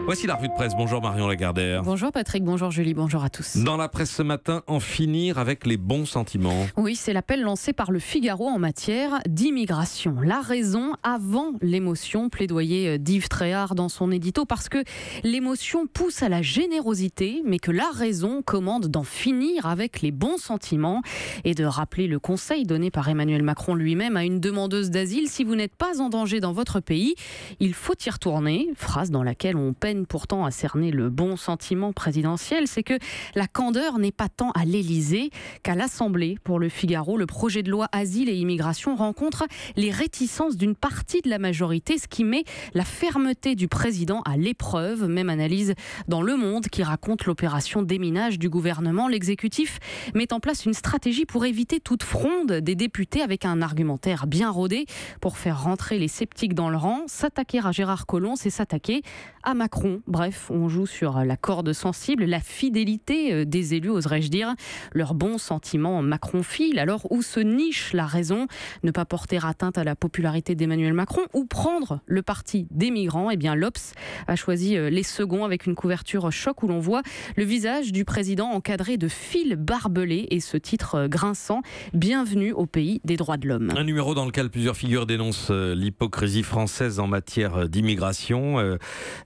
Voici la revue de presse. Bonjour Marion Lagardère. Bonjour Patrick, bonjour Julie, bonjour à tous. Dans la presse ce matin, en finir avec les bons sentiments. Oui, c'est l'appel lancé par le Figaro en matière d'immigration. La raison avant l'émotion, plaidoyer d'Yves Tréhard dans son édito, parce que l'émotion pousse à la générosité, mais que la raison commande d'en finir avec les bons sentiments et de rappeler le conseil donné par Emmanuel Macron lui-même à une demandeuse d'asile. Si vous n'êtes pas en danger dans votre pays, il faut y retourner. Phrase dans laquelle on peine pourtant à cerner le bon sentiment présidentiel. C'est que la candeur n'est pas tant à l'Élysée qu'à l'Assemblée. Pour le Figaro, le projet de loi Asile et Immigration rencontre les réticences d'une partie de la majorité, ce qui met la fermeté du président à l'épreuve. Même analyse dans Le Monde qui raconte l'opération déminage du gouvernement. L'exécutif met en place une stratégie pour éviter toute fronde des députés avec un argumentaire bien rodé pour faire rentrer les sceptiques dans le rang. S'attaquer à Gérard Collomb, c'est s'attaquer à Macron. Bref, on joue sur la corde sensible, la fidélité des élus, oserais-je dire, leur bon sentiment macronphile. Alors où se niche la raison? Ne pas porter atteinte à la popularité d'Emmanuel Macron ou prendre le parti des migrants? Eh bien, l'Obs a choisi les seconds avec une couverture choc où l'on voit le visage du président encadré de fils barbelés et ce titre grinçant: Bienvenue au pays des droits de l'homme. Un numéro dans lequel plusieurs figures dénoncent l'hypocrisie française en matière d'immigration.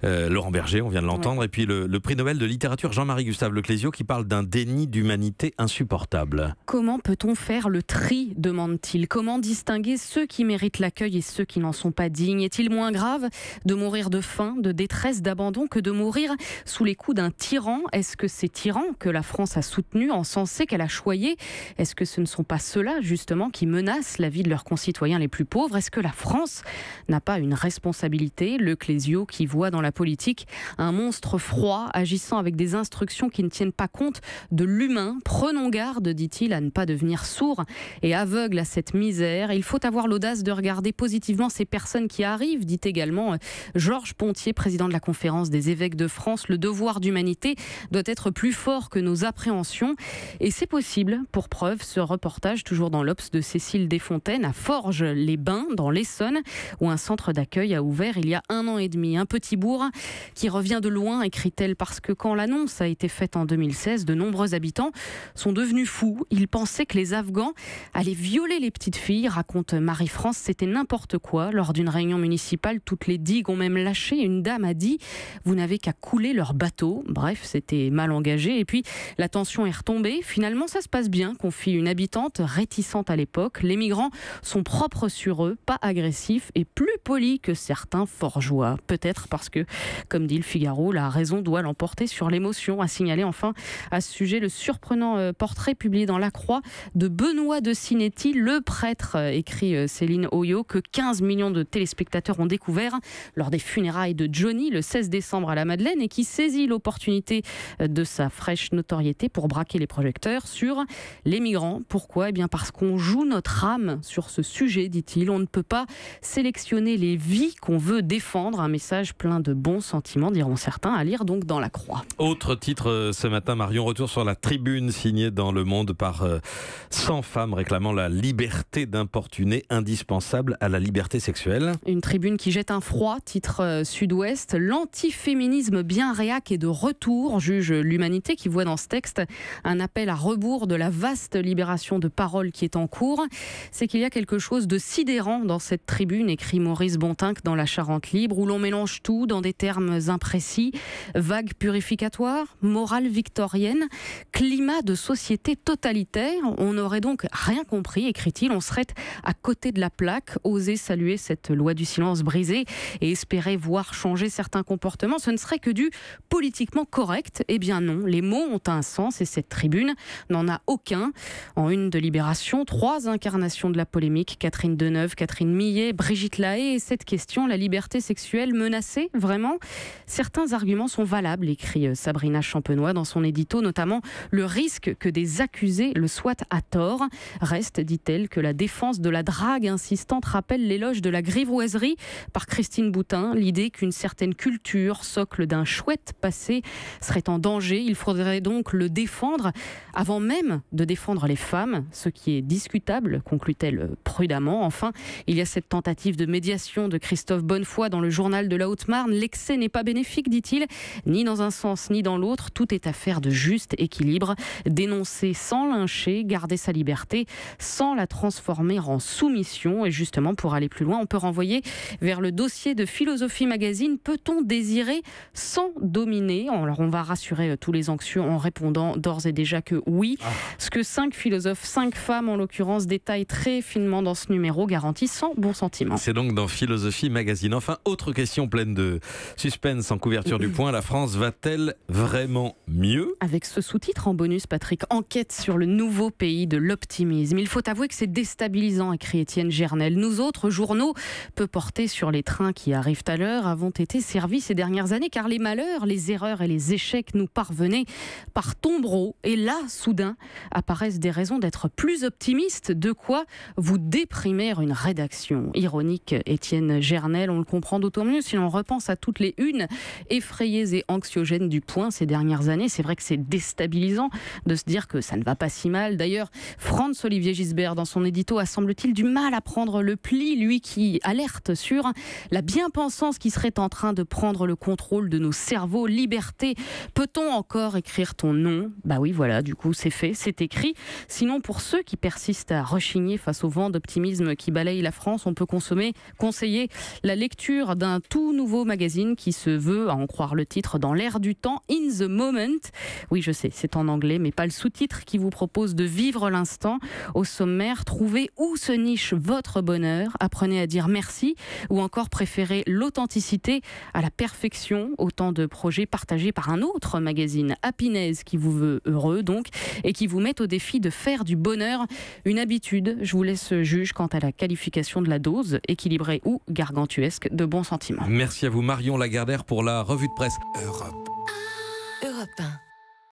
Laurent Berger, on vient de l'entendre, et puis le prix Nobel de littérature Jean-Marie Gustave Leclésio qui parle d'un déni d'humanité insupportable. Comment peut-on faire le tri, demande-t-il? Comment distinguer ceux qui méritent l'accueil et ceux qui n'en sont pas dignes? Est-il moins grave de mourir de faim, de détresse, d'abandon que de mourir sous les coups d'un tyran? Est-ce que ces tyrans que la France a soutenus, encensés, qu'elle a choyés, est-ce que ce ne sont pas ceux-là justement qui menacent la vie de leurs concitoyens les plus pauvres? Est-ce que la France n'a pas une responsabilité? Leclésio qui voit dans la politique un monstre froid agissant avec des instructions qui ne tiennent pas compte de l'humain. Prenons garde, dit-il, à ne pas devenir sourd et aveugle à cette misère. Il faut avoir l'audace de regarder positivement ces personnes qui arrivent, dit également Georges Pontier, président de la conférence des évêques de France. Le devoir d'humanité doit être plus fort que nos appréhensions et c'est possible. Pour preuve, ce reportage toujours dans l'Obs de Cécile Desfontaines à Forges-les-Bains dans l'Essonne où un centre d'accueil a ouvert il y a 1 an et demi. Un petit bourg qui revient de loin, écrit-elle, parce que quand l'annonce a été faite en 2016, de nombreux habitants sont devenus fous. Ils pensaient que les Afghans allaient violer les petites filles, raconte Marie-France. C'était n'importe quoi. Lors d'une réunion municipale, toutes les digues ont même lâché. Une dame a dit « Vous n'avez qu'à couler leur bateau ». Bref, c'était mal engagé. Et puis, la tension est retombée. Finalement, ça se passe bien, confie une habitante réticente à l'époque. Les migrants sont propres sur eux, pas agressifs et plus polis que certains forgeois. Peut-être parce que, comme dit le Figaro, la raison doit l'emporter sur l'émotion. A signalé enfin à ce sujet le surprenant portrait publié dans La Croix de Benoît de Sinetti, le prêtre, écrit Céline Oyo, que 15 millions de téléspectateurs ont découvert lors des funérailles de Johnny le 16 décembre à la Madeleine et qui saisit l'opportunité de sa fraîche notoriété pour braquer les projecteurs sur les migrants. Pourquoi? Eh bien parce qu'on joue notre âme sur ce sujet, dit-il. On ne peut pas sélectionner les vies qu'on veut défendre. Un message plein de bons sentiments, diront certains, à lire donc dans La Croix. Autre titre ce matin, Marion, retour sur la tribune signée dans Le Monde par 100 femmes réclamant la liberté d'importuner, indispensable à la liberté sexuelle. Une tribune qui jette un froid, titre Sud-Ouest. L'antiféminisme bien réac est de retour, juge l'Humanité, qui voit dans ce texte un appel à rebours de la vaste libération de parole qui est en cours. C'est qu'il y a quelque chose de sidérant dans cette tribune, écrit Maurice Bontinck dans La Charente Libre, où l'on mélange tout dans des termes imprécis: vague purificatoire, morale victorienne, climat de société totalitaire. On n'aurait donc rien compris, écrit-il. On serait à côté de la plaque. Oser saluer cette loi du silence brisée et espérer voir changer certains comportements, ce ne serait que du politiquement correct. Eh bien non, les mots ont un sens et cette tribune n'en a aucun. En une de Libération, 3 incarnations de la polémique: Catherine Deneuve, Catherine Millet, Brigitte Lahaie. Et cette question, la liberté sexuelle menacée, vraiment? Certains arguments sont valables, écrit Sabrina Champenois dans son édito, notamment le risque que des accusés le soient à tort. Reste, dit-elle, que la défense de la drague insistante rappelle l'éloge de la grivoiserie par Christine Boutin, l'idée qu'une certaine culture, socle d'un chouette passé, serait en danger. Il faudrait donc le défendre avant même de défendre les femmes, ce qui est discutable, conclut-elle prudemment. Enfin, il y a cette tentative de médiation de Christophe Bonnefoy dans le journal de la Haute-Marne. L'excès n'est n'est pas bénéfique, dit-il, ni dans un sens ni dans l'autre. Tout est affaire de juste équilibre. Dénoncer sans lyncher, garder sa liberté sans la transformer en soumission. Et justement, pour aller plus loin, on peut renvoyer vers le dossier de Philosophie Magazine. Peut-on désirer sans dominer? Alors on va rassurer tous les anxieux en répondant d'ores et déjà que oui. Ce que 5 philosophes, 5 femmes en l'occurrence, détaillent très finement dans ce numéro, garantit sans bon sentiment. C'est donc dans Philosophie Magazine. Enfin, autre question pleine de suspense en couverture du Point. La France va-t-elle vraiment mieux? Avec ce sous-titre en bonus, Patrick, enquête sur le nouveau pays de l'optimisme. Il faut avouer que c'est déstabilisant, écrit Étienne Gernel. Nous autres journaux, peu portés sur les trains qui arrivent à l'heure, avons été servis ces dernières années car les malheurs, les erreurs et les échecs nous parvenaient par tombereaux. Et là, soudain, apparaissent des raisons d'être plus optimistes. De quoi vous déprimer une rédaction? Ironique, Étienne Gernel, on le comprend d'autant mieux si l'on repense à toutes les unes effrayées et anxiogènes du Point ces dernières années. C'est vrai que c'est déstabilisant de se dire que ça ne va pas si mal. D'ailleurs, Franz-Olivier Gisbert, dans son édito, a semble-t-il du mal à prendre le pli, lui qui alerte sur la bien-pensance qui serait en train de prendre le contrôle de nos cerveaux. Liberté, peut-on encore écrire ton nom? Bah oui, voilà, du coup c'est fait, c'est écrit. Sinon, pour ceux qui persistent à rechigner face au vent d'optimisme qui balaye la France, on peut conseiller la lecture d'un tout nouveau magazine qui se veut, à en croire le titre, dans l'air du temps, In the Moment. Oui, je sais, c'est en anglais, mais pas le sous-titre qui vous propose de vivre l'instant. Au sommaire, trouvez où se niche votre bonheur, apprenez à dire merci ou encore préférez l'authenticité à la perfection. Autant de projets partagés par un autre magazine, Happiness, qui vous veut heureux donc et qui vous met au défi de faire du bonheur une habitude. Je vous laisse juge quant à la qualification de la dose, équilibrée ou gargantuesque, de bons sentiments. Merci à vous Marion Lagardère pour la revue de presse. Europe 1.